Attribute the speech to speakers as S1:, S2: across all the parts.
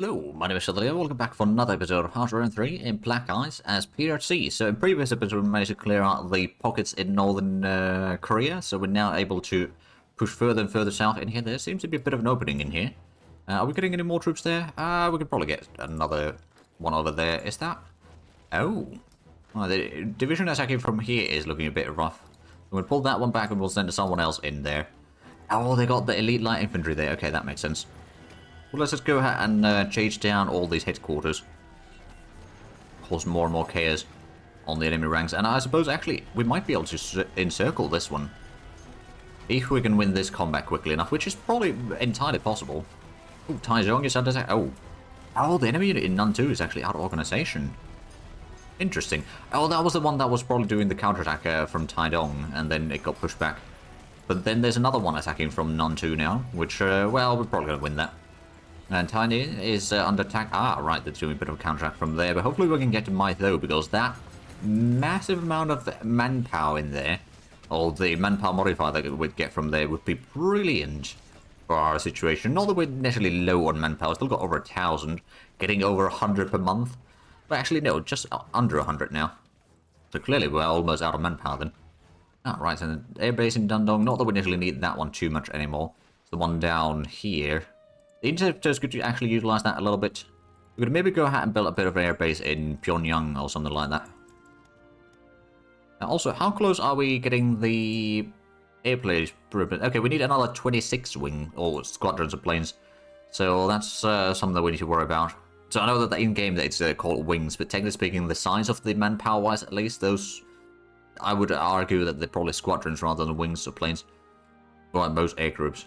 S1: Hello, my name is Leo. Welcome back for another episode of Hardware 3 in Black Ice as PRC. So in previous episodes we managed to clear out the pockets in northern Korea, so we're now able to push further and further south in here. There seems to be a bit of an opening in here. Are we getting any more troops there? We could probably get another one over there. Is that? Oh. The division attacking from here is looking a bit rough. We'll pull that one back and we'll send someone else in there. Oh, they got the elite light infantry there. Okay, that makes sense. Well, let's just go ahead and chase down all these headquarters. Cause more and more chaos on the enemy ranks. And I suppose, actually, we might be able to encircle this one. If we can win this combat quickly enough, which is probably entirely possible. Oh, Taichung is under attack. Oh, the enemy unit in Nun 2 is actually out of organization. Interesting. Oh, that was the one that was probably doing the counterattack from Taidong, and then it got pushed back. But then there's another one attacking from Nun 2 now, which, well, we're probably going to win that. And Tiny is under attack. Ah, right, they're doing a bit of a counterattack from there. But hopefully we can get to Mytho, because that massive amount of manpower in there, or the manpower modifier that we'd get from there, would be brilliant for our situation. Not that we're necessarily low on manpower, still got over 1,000, getting over 100 per month. But actually, no, just under 100 now. So clearly we're almost out of manpower then. Alright, and the airbase in Dandong, not that we necessarily need that one too much anymore. It's the one down here. The interceptors could actually utilize that a little bit. We could maybe go ahead and build a bit of an airbase in Pyongyang or something like that. Also, how close are we getting the airplanes? Okay, we need another 26 wing or squadrons of planes. So that's something that we need to worry about. So I know that in-game it's called wings, but technically speaking, the size of the manpower-wise at least, those, I would argue that they're probably squadrons rather than wings of planes. Or like most air groups.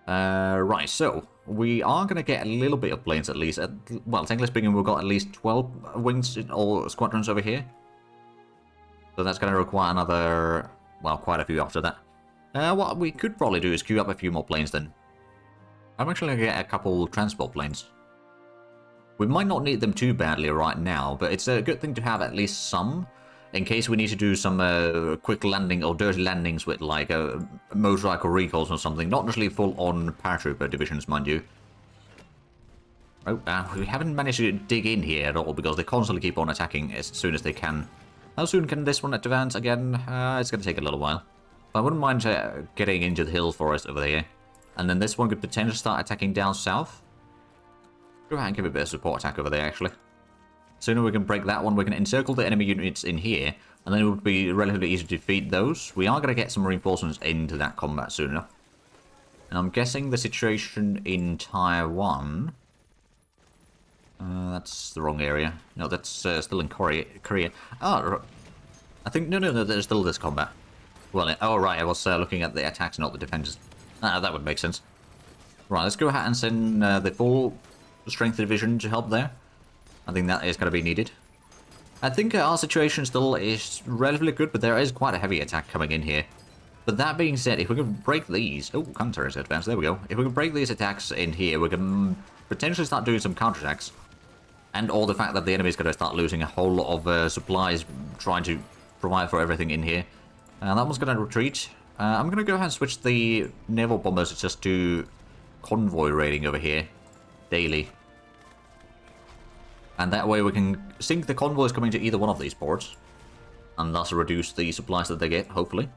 S1: Right, so we are going to get a little bit of planes at least. Well, technically speaking, we've got at least 12 wings or squadrons over here. So that's going to require another, well, quite a few after that. What we could probably do is queue up a few more planes then. I'm actually going to get a couple transport planes. We might not need them too badly right now, but it's a good thing to have at least some, in case we need to do some quick landing or dirty landings with like motorcycle recalls or something. Not necessarily full-on paratrooper divisions, mind you. Oh, we haven't managed to dig in here at all because they constantly keep on attacking as soon as they can. How soon can this one advance again? It's going to take a little while. But I wouldn't mind getting into the hill forest over there. And then this one could potentially start attacking down south. Go ahead and give it a bit of support attack over there, actually. Sooner we can break that one, we can encircle the enemy units in here, and then it would be relatively easy to defeat those. We are going to get some reinforcements into that combat soon enough. And I'm guessing the situation in Taiwan... that's the wrong area. No, that's still in Korea. Oh, I think... No, there's still this combat. Well, oh, right, I was looking at the attacks, not the defenses. That would make sense. Right, let's go ahead and send the full strength division to help there. I think that is going to be needed. I think our situation still is relatively good, but there is quite a heavy attack coming in here. But that being said, if we can break these... Oh, counter is advanced, there we go. If we can break these attacks in here, we can potentially start doing some counterattacks. And all the fact that the enemy is going to start losing a whole lot of supplies trying to provide for everything in here. That one's going to retreat. I'm going to go ahead and switch the naval bombers just to convoy raiding over here daily. And that way we can sink the convoys coming to either one of these ports. And thus reduce the supplies that they get, hopefully.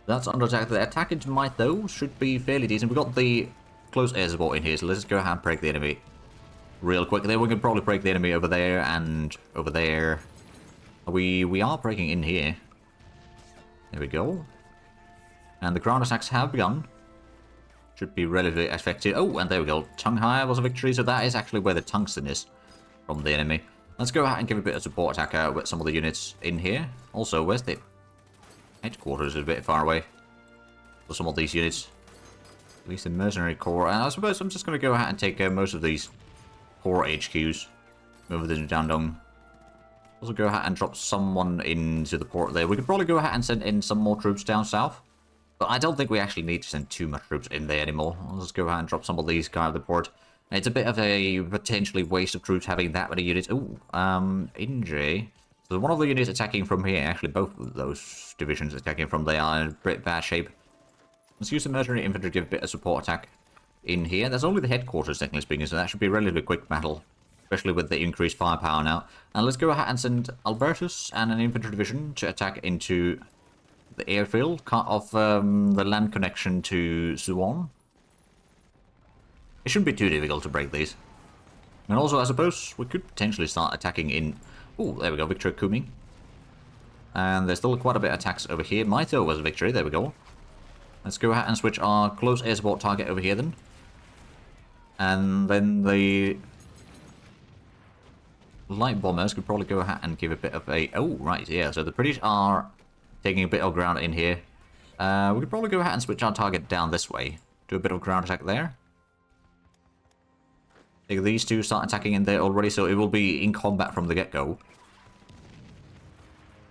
S1: That's under attack. The attack into might, though, should be fairly decent. We've got the close air support in here, so let's go ahead and break the enemy real quick. Then we can probably break the enemy over there and over there. We are breaking in here. There we go. And the ground attacks have begun. Should be relatively effective. Oh, and there we go. Shanghai was a victory, so that is actually where the tungsten is from the enemy. Let's go ahead and give a bit of support attack with some of the units in here. Also, where's the headquarters? Is a bit far away for some of these units. At least the mercenary corps. And I suppose I'm just going to go ahead and take most of these corps HQs over to Dandong. Also go ahead and drop someone into the port there. We could probably go ahead and send in some more troops down south. But I don't think we actually need to send too much troops in there anymore. Let's go ahead and drop some of these guys at the port. It's a bit of a potentially waste of troops having that many units. Ooh, Injury. So one of the units attacking from here, actually both of those divisions attacking from there are in a bit bad shape. Let's use the mercenary infantry to give a bit of support attack. in here. That's only the headquarters, technically speaking, so that should be a relatively quick battle, especially with the increased firepower now. And let's go ahead and send Albertus and an infantry division to attack into the airfield, cut off the land connection to Suwon. It shouldn't be too difficult to break these. And also, I suppose, we could potentially start attacking in... Oh, there we go, victory Kumi. And there's still quite a bit of attacks over here. Maito was a victory, there we go. Let's go ahead and switch our close air support target over here then. And then the light bombers could probably go ahead and give a bit of a... Oh, right, yeah, so the British are taking a bit of ground in here. We could probably go ahead and switch our target down this way. Do a bit of ground attack there. I think these two start attacking in there already, so it will be in combat from the get-go.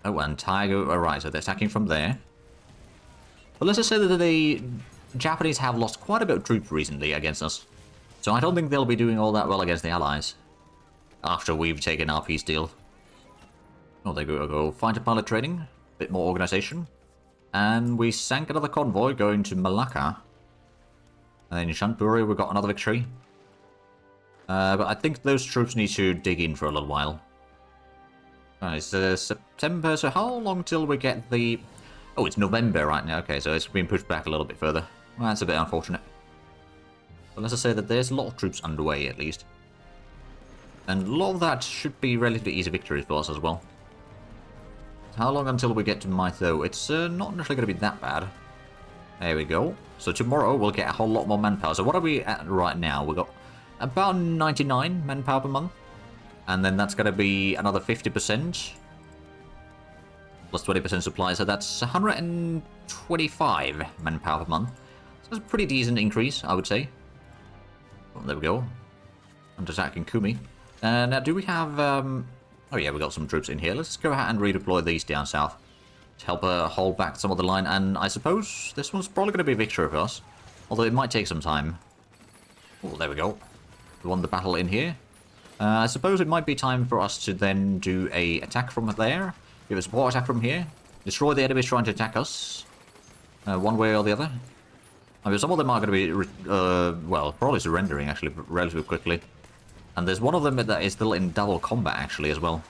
S1: Oh, and Tiger... Alright, so they're attacking from there. But let's just say that the Japanese have lost quite a bit of troops recently against us. So I don't think they'll be doing all that well against the Allies. After we've taken our peace deal. Oh, there we go. Fighter pilot training. Bit more organization. And we sank another convoy going to Malacca. And then in Shanpuri we got another victory. But I think those troops need to dig in for a little while. It's September, so how long till we get the... Oh, it's November right now. Okay, so it's been pushed back a little bit further. Well, that's a bit unfortunate. But let's just say that there's a lot of troops underway, at least. And a lot of that should be relatively easy victories for us as well. How long until we get to Maito? It's not necessarily going to be that bad. There we go. So tomorrow we'll get a whole lot more manpower. So what are we at right now? We've got about 99 manpower per month. And then that's going to be another 50%. Plus 20% supply. So that's 125 manpower per month. So that's a pretty decent increase, I would say. Well, there we go. I'm just attacking Kumi. Now, do we have... Oh yeah, we got some troops in here. Let's go ahead and redeploy these down south to help hold back some of the line. And I suppose this one's probably going to be a victory for us. Although it might take some time. Oh, there we go. We won the battle in here. I suppose it might be time for us to then do a attack from there. Give a support attack from here. Destroy the enemies trying to attack us. One way or the other. I mean, some of them are going to be, well, probably surrendering, actually, relatively quickly. And there's one of them that is still in double combat, actually, as well.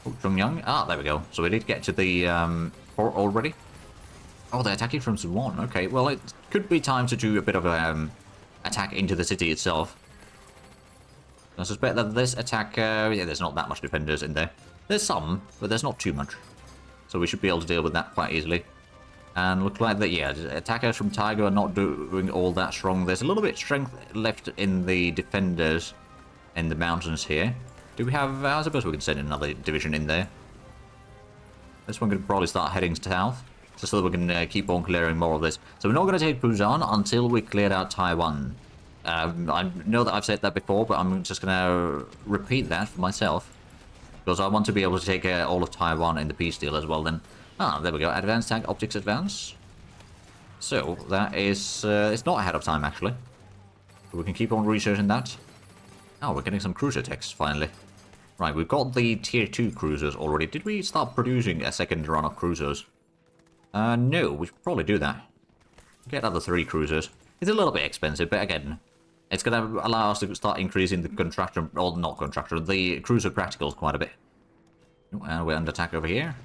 S1: Oh, Zhongyang. Ah, there we go. So we did get to the port already. Oh, they're attacking from Suwon. Okay, well, it could be time to do a bit of a attack into the city itself. I suspect that this attack, yeah, there's not that much defenders in there. There's some, but there's not too much. So we should be able to deal with that quite easily. And look like that, yeah, attackers from Tiger are not doing all that strong. There's a little bit of strength left in the defenders in the mountains here. Do we have, I suppose we can send another division in there. This one could probably start heading south, just so that we can keep on clearing more of this. So we're not going to take Busan until we cleared out Taiwan. I know that I've said that before, but I'm just going to repeat that for myself. Because I want to be able to take all of Taiwan in the peace deal as well then. Ah, there we go. Advanced tank optics advance. So, that is... it's not ahead of time, actually. So we can keep on researching that. Oh, we're getting some cruiser techs, finally. Right, we've got the tier 2 cruisers already. Did we start producing a second run of cruisers? No, we should probably do that. Get another 3 cruisers. It's a little bit expensive, but again... It's going to allow us to start increasing the contractor, or not contractor, the cruiser practicals quite a bit. And we're under attack over here.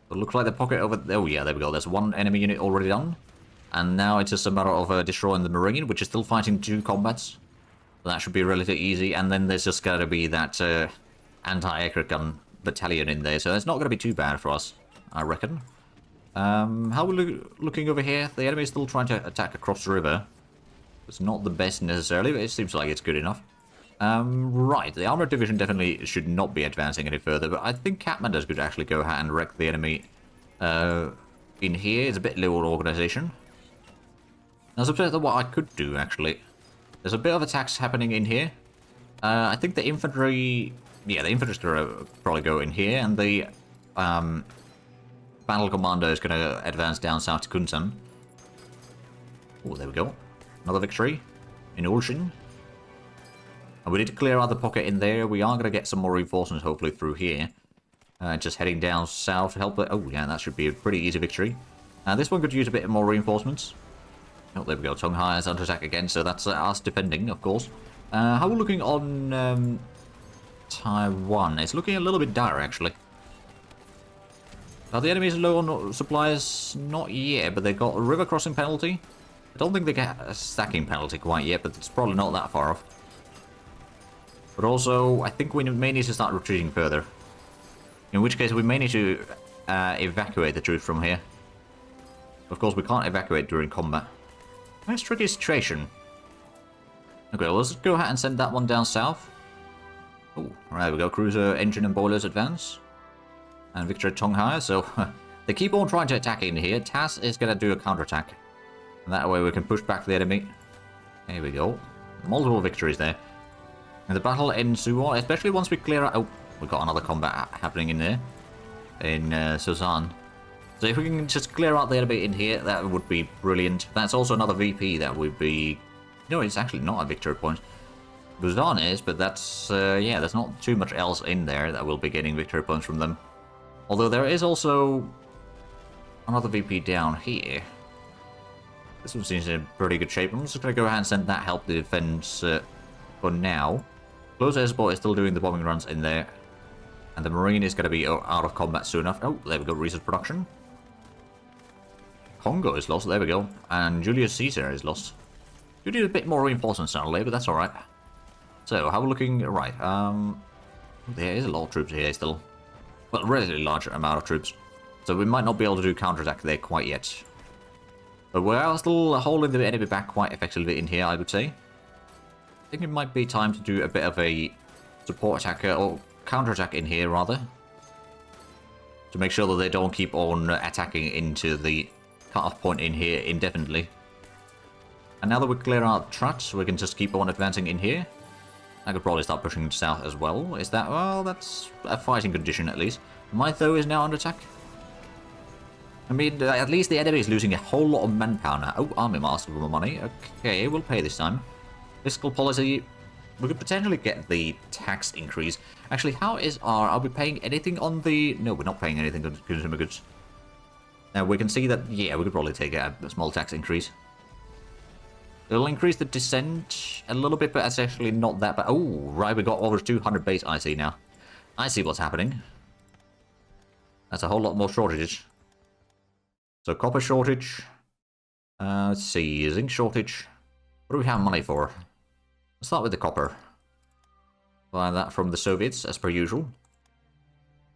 S1: It looks like the pocket over... Oh yeah, there we go. There's one enemy unit already done. And now it's just a matter of destroying the Marine, which is still fighting 2 combats. So that should be relatively easy. And then there's just going to be that anti-aircraft gun battalion in there. So it's not going to be too bad for us, I reckon. How are we looking over here? The enemy is still trying to attack across the river. It's not the best necessarily, but it seems like it's good enough. Right, the armored division definitely should not be advancing any further, but I think Kathmandu's could actually go ahead and wreck the enemy in here. It's a bit lower organization. Now, so what I could do, actually. There's a bit of attacks happening in here. I think the infantry... Yeah, the infantry's going to probably go in here, and the battle commander is going to advance down south to Comintern. Oh, there we go. Another victory in Ulshin. And we need to clear out the pocket in there. We are going to get some more reinforcements, hopefully, through here. Just heading down south to help it. Oh, yeah, that should be a pretty easy victory. This one could use a bit more reinforcements. Oh, there we go. Tonghai is under attack again, so that's us defending, of course. How are we looking on Taiwan? It's looking a little bit dire, actually. Are the enemies low on supplies? Not yet, but they got a river crossing penalty. I don't think they get a stacking penalty quite yet, but it's probably not that far off. But also, I think we may need to start retreating further. In which case, we may need to evacuate the troops from here. Of course, we can't evacuate during combat. Nice tricky situation. Okay, well, let's go ahead and send that one down south. Oh, right, there we go. Cruiser, engine and boilers advance. And victory at Tonghai, so they keep on trying to attack in here. TAS is going to do a counterattack. And that way we can push back the enemy. There we go. Multiple victories there. And the battle ensues, especially once we clear out... Oh, we got another combat happening in there. In Susan. So if we can just clear out the enemy in here, that would be brilliant. That's also another VP that would be... No, it's actually not a victory point. Busan is, but that's... yeah, there's not too much else in there that will be getting victory points from them. Although there is also another VP down here. This one seems in pretty good shape. I'm just going to go ahead and send that help the defense for now. Close air support is still doing the bombing runs in there. And the Marine is going to be out of combat soon enough. Oh, there we go, research production. Congo is lost, there we go. And Julius Caesar is lost. You need a bit more reinforcements certainly, but that's alright. So, how are we looking? Right, there is a lot of troops here still. Well, a relatively large amount of troops. So we might not be able to do counterattack there quite yet. But we are still holding the enemy back quite effectively in here, I would say. I think it might be time to do a bit of a support attack, or counterattack in here, rather. To make sure that they don't keep on attacking into the cut-off point in here indefinitely. And now that we clear out Trut, we can just keep on advancing in here. I could probably start pushing south as well. Is that... Well, that's a fighting condition at least. Mytho is now under attack. I mean, at least the enemy is losing a whole lot of manpower now. Oh, army master for more money. Okay, we'll pay this time. Fiscal policy. We could potentially get the tax increase. Actually, how is our... Are we paying anything on the... No, we're not paying anything on consumer goods. Now, we can see that, yeah, we could probably take a small tax increase. It'll increase the descent a little bit, but it's actually not that bad. Oh, right, we got over 200 base, I see now. I see what's happening. That's a whole lot more shortages. So, copper shortage. Let's see, zinc shortage. What do we have money for? Let's start with the copper. Buy that from the Soviets, as per usual.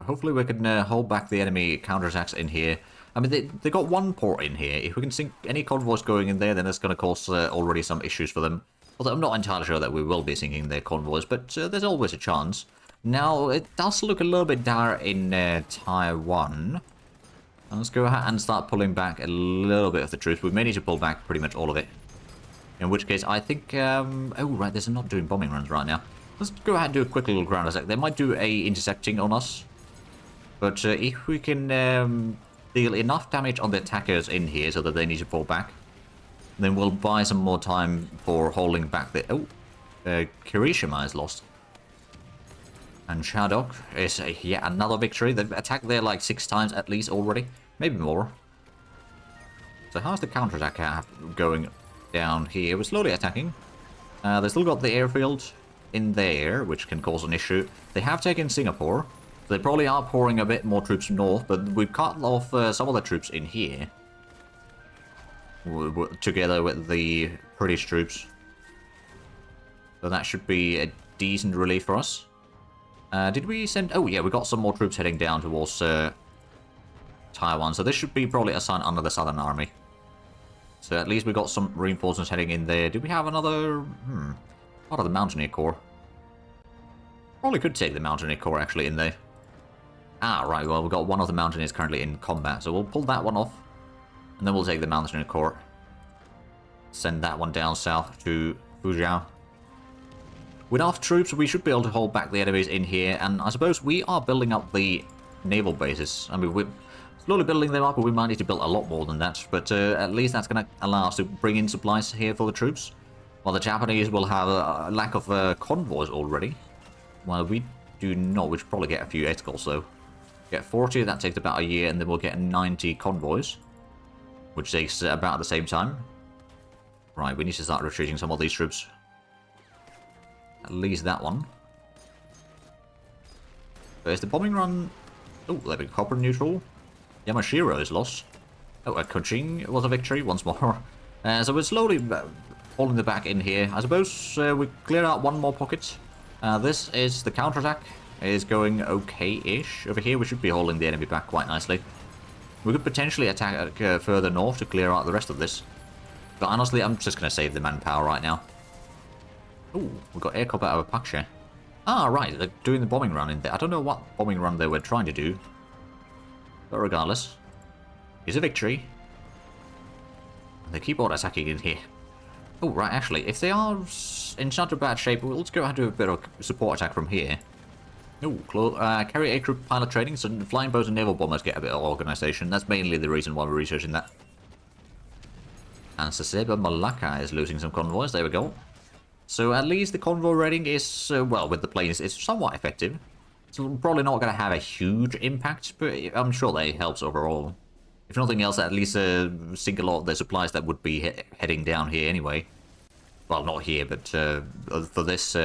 S1: Hopefully we can hold back the enemy counterattacks in here. I mean, they got one port in here. If we can sink any convoys going in there, then that's going to cause already some issues for them. Although I'm not entirely sure that we will be sinking their convoys, but there's always a chance. Now, it does look a little bit dire in Taiwan. And let's go ahead and start pulling back a little bit of the troops. We may need to pull back pretty much all of it. In which case, I think... oh, right, they're not doing bombing runs right now. Let's go ahead and do a quick little ground attack. They might do a intersecting on us. But if we can... deal enough damage on the attackers in here so that they need to pull back, then we'll buy some more time for holding back the... Oh, Kirishima is lost. And Shadok is yet another victory. They've attacked there like 6 times at least already. Maybe more. So how's the counterattack going down here? We're slowly attacking. They still got the airfield in there, which can cause an issue. They have taken Singapore. They probably are pouring a bit more troops north, but we've cut off some of the troops in here. Together with the British troops. So that should be a decent relief for us. Did we send... Oh yeah, we got some more troops heading down towards Taiwan. So this should be probably assigned under the Southern Army. So at least we got some reinforcements heading in there. Did we have another... Part of the Mountaineer Corps? Probably could take the Mountaineer Corps actually in there. Ah, right, well, we've got one of the Mountaineers currently in combat, so we'll pull that one off. And then we'll take the Mountaineer Corps. Send that one down south to Fujian. With enough troops, we should be able to hold back the enemies in here, and I suppose we are building up the naval bases. I mean, we're slowly building them up, but we might need to build a lot more than that. But at least that's going to allow us to bring in supplies here for the troops. While the Japanese will have a lack of convoys already. Well, we do not. We should probably get a few escorts, though. Get 40, that takes about a year, and then we'll get 90 convoys. Which takes about the same time. Right, we need to start retreating some of these troops. At least that one. There's the bombing run. Oh, there we go. Copper neutral. Yamashiro is lost. Oh, Kuching was a victory once more. So we're slowly holding the back in here. I suppose we clear out one more pocket. This is the counterattack. Is going okay-ish. Over here we should be holding the enemy back quite nicely. We could potentially attack further north to clear out the rest of this. But honestly, I'm just going to save the manpower right now. Oh, we've got air combat over Paksha. Ah, right, they're doing the bombing run in there. I don't know what bombing run they were trying to do. But regardless, it's a victory. They keep on attacking in here. Oh, right, actually, if they are in such a bad shape, let's go ahead and do a bit of support attack from here. Oh, carry aircrew pilot training, so flying boats and naval bombers get a bit of organization. That's mainly the reason why we're researching that. And Saseba Malacca is losing some convoys. There we go. So at least the convoy rating is, well, with the planes, it's somewhat effective. It's probably not going to have a huge impact, but I'm sure that it helps overall. If nothing else, at least sink a lot of the supplies that would be heading down here anyway. Well, not here, but for this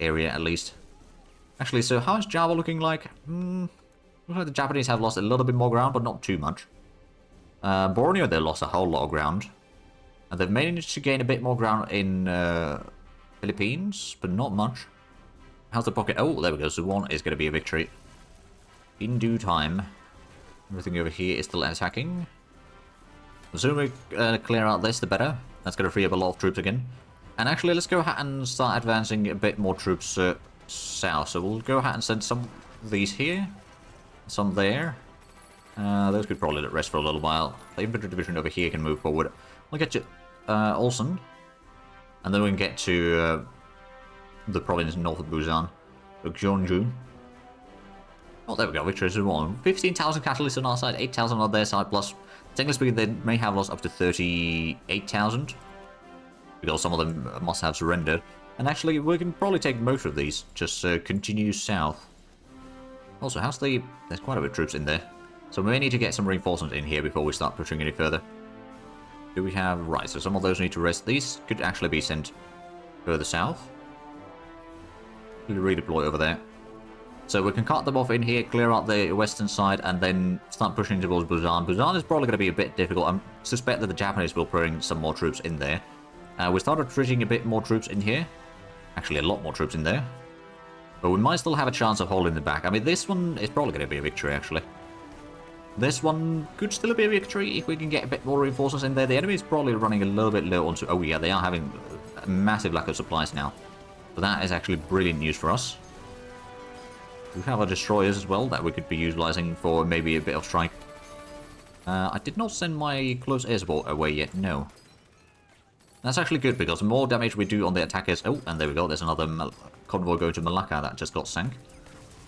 S1: area at least. Actually, so how is Java looking like? Looks like the Japanese have lost a little bit more ground, but not too much. Borneo, they lost a whole lot of ground. And they've managed to gain a bit more ground in Philippines, but not much. How's the pocket? Oh, there we go. So one is going to be a victory. In due time. Everything over here is still attacking. The sooner we clear out this, the better. That's going to free up a lot of troops again. And actually, let's go ahead and start advancing a bit more troops south. So we'll go ahead and send some of these here. Some there. Those could probably let rest for a little while. The infantry division over here can move forward. We'll get to Olsen. And then we can get to the province north of Busan. So Gyeongju. Oh, there we go. Victory is won. 15,000 catalysts on our side, 8,000 on their side, plus, technically speaking, they may have lost up to 38,000. Because some of them must have surrendered. And actually, we can probably take most of these. Just continue south. Also, how's the... There's quite a bit of troops in there. So we may need to get some reinforcements in here before we start pushing any further. Do we have... Right, so some of those need to rest. These could actually be sent further south. We'll redeploy over there. So we can cut them off in here, clear out the western side, and then start pushing towards Busan. Busan is probably going to be a bit difficult. I suspect that the Japanese will bring some more troops in there. We started retreating a bit more troops in here. Actually, a lot more troops in there. But we might still have a chance of holding them back. I mean, this one is probably going to be a victory, actually. This one could still be a victory if we can get a bit more reinforcements in there. The enemy is probably running a little bit low on... Oh, yeah, they are having a massive lack of supplies now. So that is actually brilliant news for us. We have our destroyers as well that we could be utilizing for maybe a bit of strike. I did not send my close air support away yet, no. That's actually good because the more damage we do on the attackers... Oh, and there we go, there's another convoy going to Malacca that just got sank.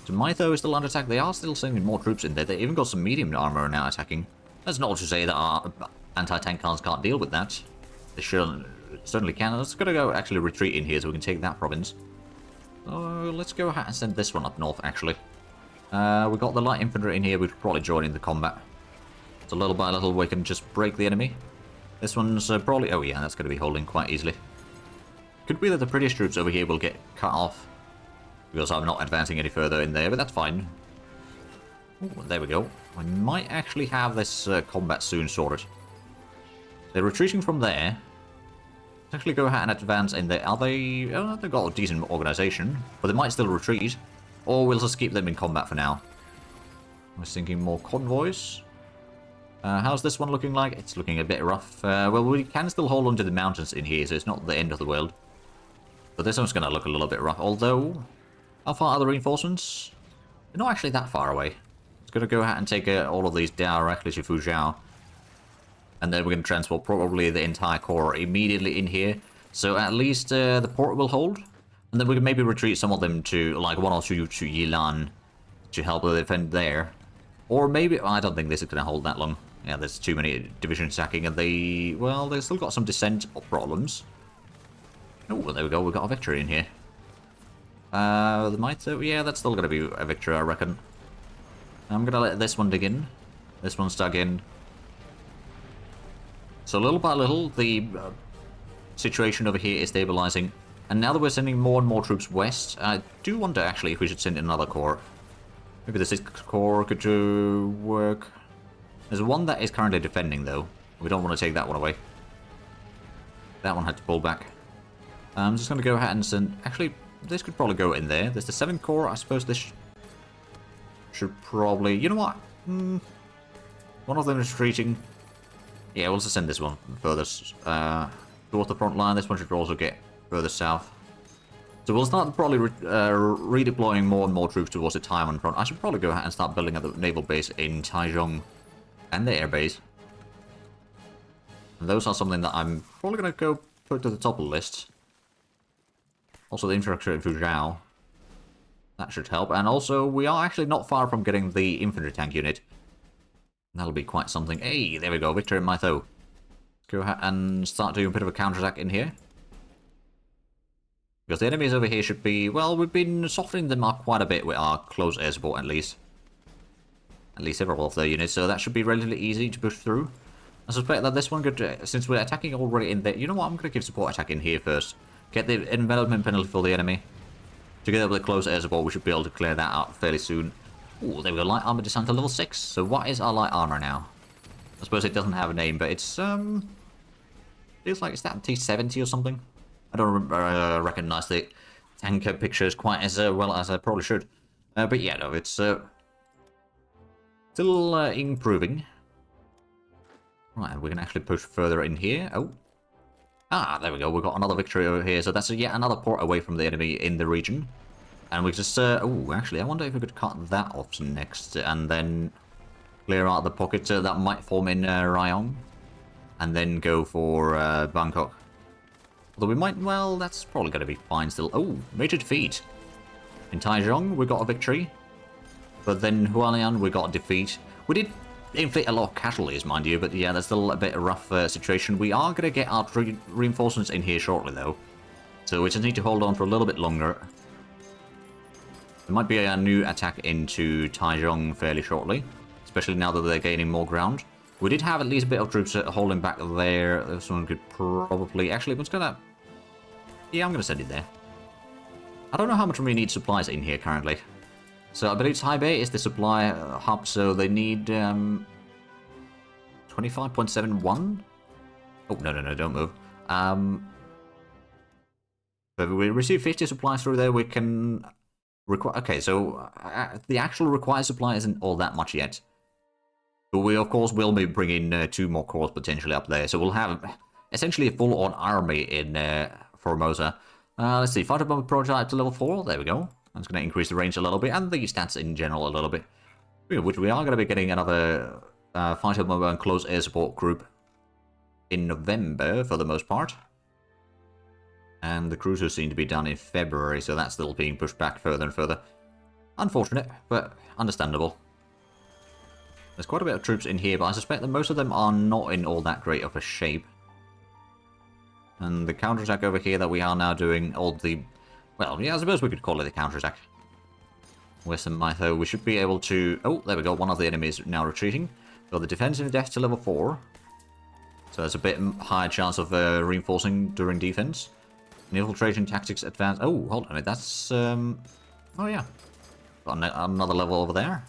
S1: So Mytho is still under attack. They are still sending more troops in there. They even got some medium armor now attacking. That's not to say that our anti-tank cars can't deal with that. They certainly can. Let's gotta go actually retreat in here so we can take that province. Let's go ahead and send this one up north, actually. We've got the light infantry in here. We could probably join in the combat. So little by little, we can just break the enemy. This one's probably... Oh, yeah, that's going to be holding quite easily. Could be that the British troops over here will get cut off. Because I'm not advancing any further in there, but that's fine. Ooh, there we go. We might actually have this combat soon sorted. They're retreating from there. Let's actually go ahead and advance in there. Are they... Oh, they've got a decent organization, but they might still retreat. Or we'll just keep them in combat for now. I was thinking more convoys. How's this one looking like? It's looking a bit rough. Well, we can still hold on to the mountains in here, so it's not the end of the world. But this one's going to look a little bit rough. Although, how far are the reinforcements? They're not actually that far away. It's going to go ahead and take all of these directly to Fuzhou. And then we're going to transport probably the entire corps immediately in here. So at least the port will hold. And then we can maybe retreat some of them to, like, 1 or 2 to Yilan to help defend there. Or maybe... I don't think this is going to hold that long. Yeah, there's too many divisions sacking, and they... Well, they've still got some descent problems. Oh, well, there we go. We've got a victory in here. The might... Yeah, that's still going to be a victory, I reckon. I'm going to let this one dig in. This one's dug in. So little by little, the situation over here is stabilizing. And now that we're sending more and more troops west, I do wonder actually if we should send another corps. Maybe the 6th Corps could work. There's one that is currently defending though. We don't want to take that one away. That one had to pull back. I'm just going to go ahead and send... Actually, this could probably go in there. There's the 7th Corps. I suppose this should probably... You know what? One of them is retreating. Yeah, we'll just send this one further towards the front line. This one should also get further south. So we'll start probably redeploying more and more troops towards the Taiwan front. I should probably go ahead and start building up the naval base in Taichung and the air base. And those are something that I'm probably going to go put to the top of the list. Also the infrastructure in Fuzhou. That should help. And also we are actually not far from getting the infantry tank unit. That'll be quite something. Hey, there we go. Victor in Mytho. Let's go ahead and start doing a bit of a counterattack in here. Because the enemies over here should be... Well, we've been softening them up quite a bit with our close air support at least. At least several of their units, so that should be relatively easy to push through. I suspect that this one could... Since we're attacking already in there... You know what? I'm going to give support attack in here first. Get the envelopment penalty for the enemy. Together with the close air support, we should be able to clear that out fairly soon. Ooh, there we go. Light armor descent to level 6. So what is our light armor now? I suppose it doesn't have a name, but it's... Feels like it's that T70 or something. I don't recognize the tanker pictures quite as well as I probably should. But yeah, no, it's still improving. Right, we can actually push further in here. Oh. Ah, there we go. We've got another victory over here. So that's yet another port away from the enemy in the region. And we just... oh, actually, I wonder if we could cut that off next. And then clear out the pocket that might form in Rayong. And then go for Bangkok. Although we might, well, that's probably going to be fine still. Oh, major defeat. In Taichung, we got a victory. But then Hualien, we got a defeat. We did inflict a lot of casualties, mind you, but yeah, that's still a bit of a rough situation. We are going to get our reinforcements in here shortly, though. So we just need to hold on for a little bit longer. There might be a new attack into Taichung fairly shortly. Especially now that they're gaining more ground. We did have at least a bit of troops holding back there. This one could probably... Actually, what's going to... Yeah, I'm going to send it there. I don't know how much we need supplies in here currently. So I believe Taipei is the supply hub, so they need 25.71? Oh, no, don't move. If we receive 50 supplies through there, we can... Okay, so the actual required supply isn't all that much yet. But we, of course, will be bringing 2 more corps potentially up there. So we'll have essentially a full-on army in Formosa. Let's see, fighter bomber prototype to level 4. There we go. That's going to increase the range a little bit, and the stats in general a little bit. Which we are going to be getting another fighter bomber and close air support group in November, for the most part. And the cruisers seem to be done in February, so that's still being pushed back further and further. Unfortunate, but understandable. There's quite a bit of troops in here, but I suspect that most of them are not in all that great of a shape. And the counterattack over here that we are now doing, all the... Well, yeah, I suppose we could call it a counterattack. Western Mytho, we should be able to... Oh, there we go, one of the enemies now retreating. Got the defensive depth to level 4. So there's a bit higher chance of reinforcing during defense. Infiltration tactics advanced... Oh, hold on a minute, that's... Oh, yeah. Got another level over there.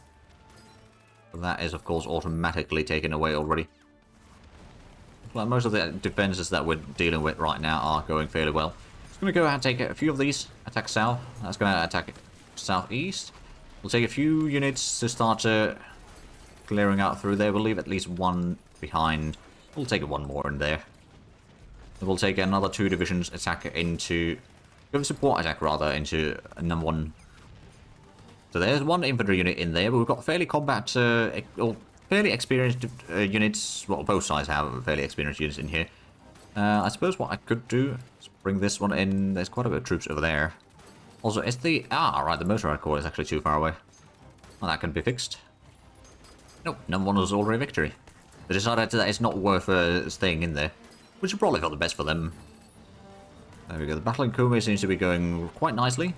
S1: That is, of course, automatically taken away already. Well, most of the defenses that we're dealing with right now are going fairly well. Just going to go ahead and take a few of these. Attack south. That's going to attack southeast. We'll take a few units to start clearing out through there. We'll leave at least one behind. We'll take one more in there. We'll take another 2 divisions attack into... Give a support attack, rather, into number 1. So there's 1 infantry unit in there, but we've got fairly combat... or fairly experienced units. Well, both sides have fairly experienced units in here. I suppose what I could do is bring this one in. There's quite a bit of troops over there. Also, is the... Ah, right, the motorized corps is actually too far away. Well, that can be fixed. Nope, number 1 was already victory. They decided that it's not worth staying in there. Which is probably for the best for them. There we go. The battle in Kume seems to be going quite nicely.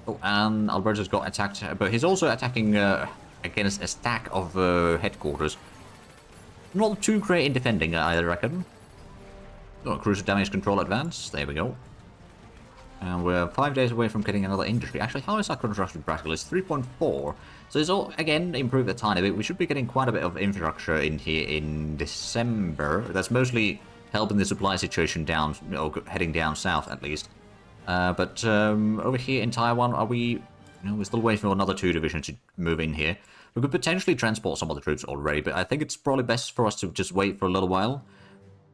S1: Oh, and Alberto's got attacked, but he's also attacking against a stack of headquarters. Not too great in defending, I reckon. Oh, cruiser damage control advance. There we go. And we're 5 days away from getting another industry. Actually, how is our construction practical? It's 3.4. So it's all, again, improved a tiny bit. We should be getting quite a bit of infrastructure in here in December. That's mostly helping the supply situation down, or heading down south at least. But over here in Taiwan, are we... we're still waiting for another 2 divisions to move in here. We could potentially transport some of the troops already, but I think it's probably best for us to just wait for a little while.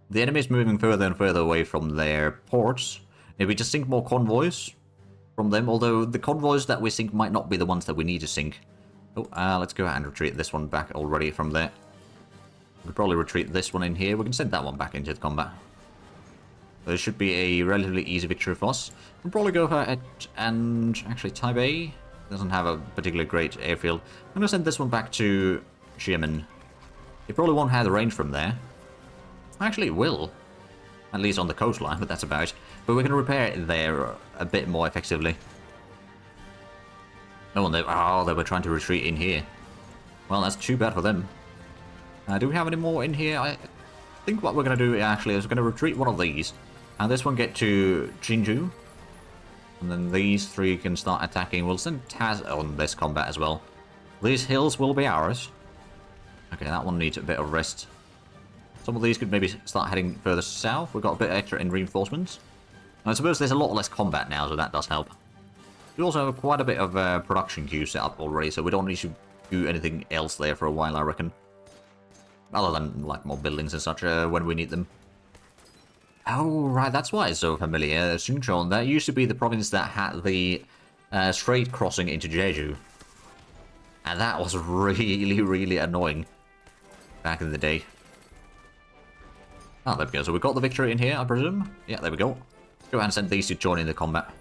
S1: The enemy is moving further and further away from their ports. If we just sink more convoys from them, although the convoys that we sink might not be the ones that we need to sink. Oh, let's go ahead and retreat this one back already from there. We could probably retreat this one in here. We can send that one back into the combat. So it should be a relatively easy victory for us. We'll probably go ahead and... Actually, Taipei doesn't have a particularly great airfield. I'm going to send this one back to Xiamen. It probably won't have the range from there. Actually, it will. At least on the coastline, but that's about it. But we can repair it there a bit more effectively. Oh, and they were trying to retreat in here. Well, that's too bad for them. Do we have any more in here? I think what we're going to do, actually, is we're going to retreat one of these. And this one get to Jinju. And then these 3 can start attacking. We'll send Taz on this combat as well. These hills will be ours. Okay, that one needs a bit of rest. Some of these could maybe start heading further south. We've got a bit extra in reinforcements. I suppose there's a lot less combat now, so that does help. We also have quite a bit of production queue set up already, so we don't need to do anything else there for a while, I reckon. Other than, like, more buildings and such when we need them. Oh, right, that's why it's so familiar. Suncheon, that used to be the province that had the strait crossing into Jeju. And that was really, really annoying back in the day. Oh, there we go. So we got the victory in here, I presume? Yeah, there we go. Let's go ahead and send these to join in the combat.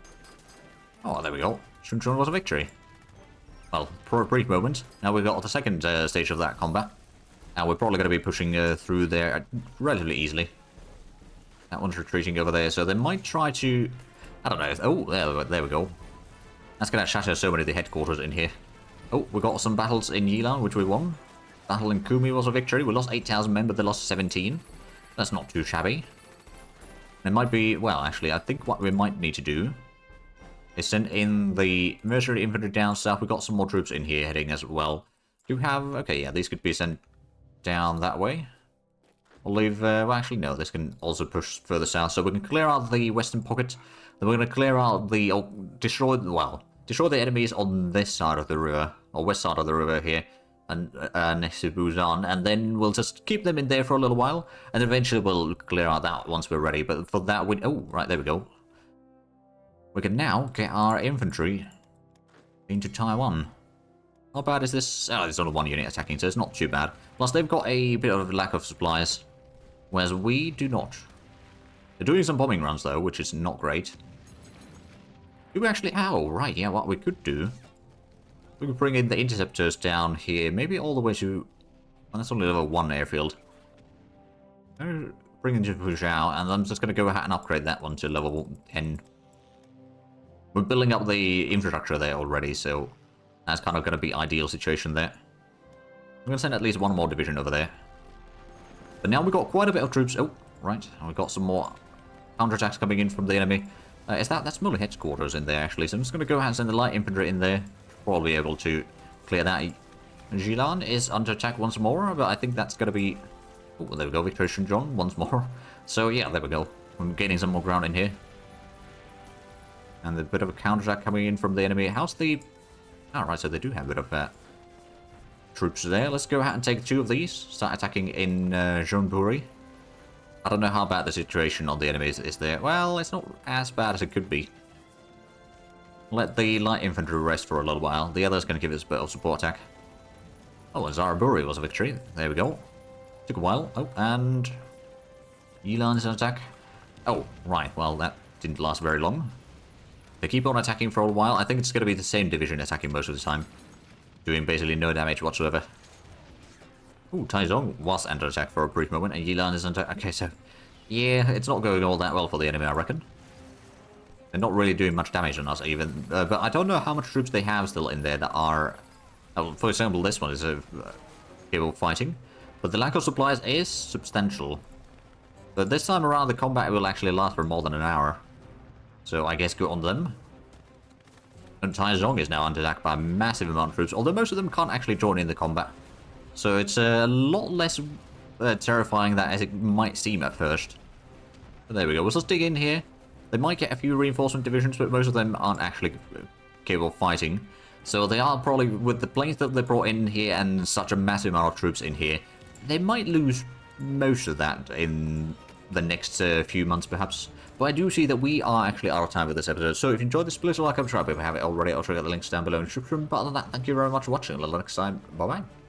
S1: Oh, there we go. Suncheon was a victory. Well, for a brief moment. Now we've got the second stage of that combat. And we're probably going to be pushing through there relatively easily. That one's retreating over there, so they might try to... I don't know. Oh, there we go. That's going to shatter so many of the headquarters in here. Oh, we got some battles in Yilan, which we won. Battle in Kumi was a victory. We lost 8,000 men, but they lost 17. That's not too shabby. It might be... Well, actually, I think what we might need to do is send in the mercenary infantry down south. We've got some more troops in here heading as well. Do we have... Okay, yeah, these could be sent down that way. We'll leave... well, actually, no, this can also push further south. So we can clear out the western pocket. Then we're going to clear out the... destroy the enemies on this side of the river. Or west side of the river here. And next to Busan, and then we'll just keep them in there for a little while, and eventually we'll clear out that once we're ready. But for that, oh, right, there we go. We can now get our infantry into Taiwan. How bad is this? Oh, there's only 1 unit attacking, so it's not too bad. Plus, they've got a bit of lack of supplies, whereas we do not. They're doing some bombing runs, though, which is not great. Do we actually... Oh, right, yeah, what we could do... We could bring in the interceptors down here, maybe all the way to... Well, that's only level 1 airfield. Bring in to Fuzhou, and I'm just going to go ahead and upgrade that one to level 10. We're building up the infrastructure there already, so that's kind of going to be ideal situation there. I'm going to send at least 1 more division over there. But now we've got quite a bit of troops. Oh, right, and we've got some more counterattacks coming in from the enemy. That's Miller headquarters in there, actually, so I'm just going to go ahead and send the light infantry in there. Probably able to clear that. Jilan is under attack once more, but I think that's going to be... Oh, there we go, Victory Shunjon once more. So yeah, there we go. I'm gaining some more ground in here. And a bit of a counterattack coming in from the enemy. How's the... Alright, so they do have a bit of troops there. Let's go ahead and take 2 of these. Start attacking in Jeonburi. I don't know how bad the situation on the enemies is there. Well, it's not as bad as it could be. Let the light infantry rest for a little while. The other's going to give us a bit of support attack. Oh, and Zaraburi was a victory. There we go. Took a while. Oh, and... Yilan is an attack. Oh, right. Well, that didn't last very long. They keep on attacking for a while. I think it's going to be the same division attacking most of the time. Doing basically no damage whatsoever. Ooh, Taizong was under attack for a brief moment, and Yilan is under... Okay, so... Yeah, it's not going all that well for the enemy, I reckon. They're not really doing much damage on us, even. But I don't know how much troops they have still in there that are... for example, this one is capable of fighting. But the lack of supplies is substantial. But this time around, the combat will actually last for more than an hour. So I guess good on them. And Taizong is now under attack by a massive amount of troops, although most of them can't actually join in the combat. So it's a lot less terrifying than as it might seem at first. But there we go. We'll just dig in here. They might get a few reinforcement divisions, but most of them aren't actually capable of fighting. So they are probably, with the planes that they brought in here and such a massive amount of troops in here, they might lose most of that in the next few months perhaps. But I do see that we are actually out of time with this episode, so if you enjoyed this, please like and subscribe if you haven't already. I'll check out the links down below in the description. But other than that, thank you very much for watching. Until next time, bye bye.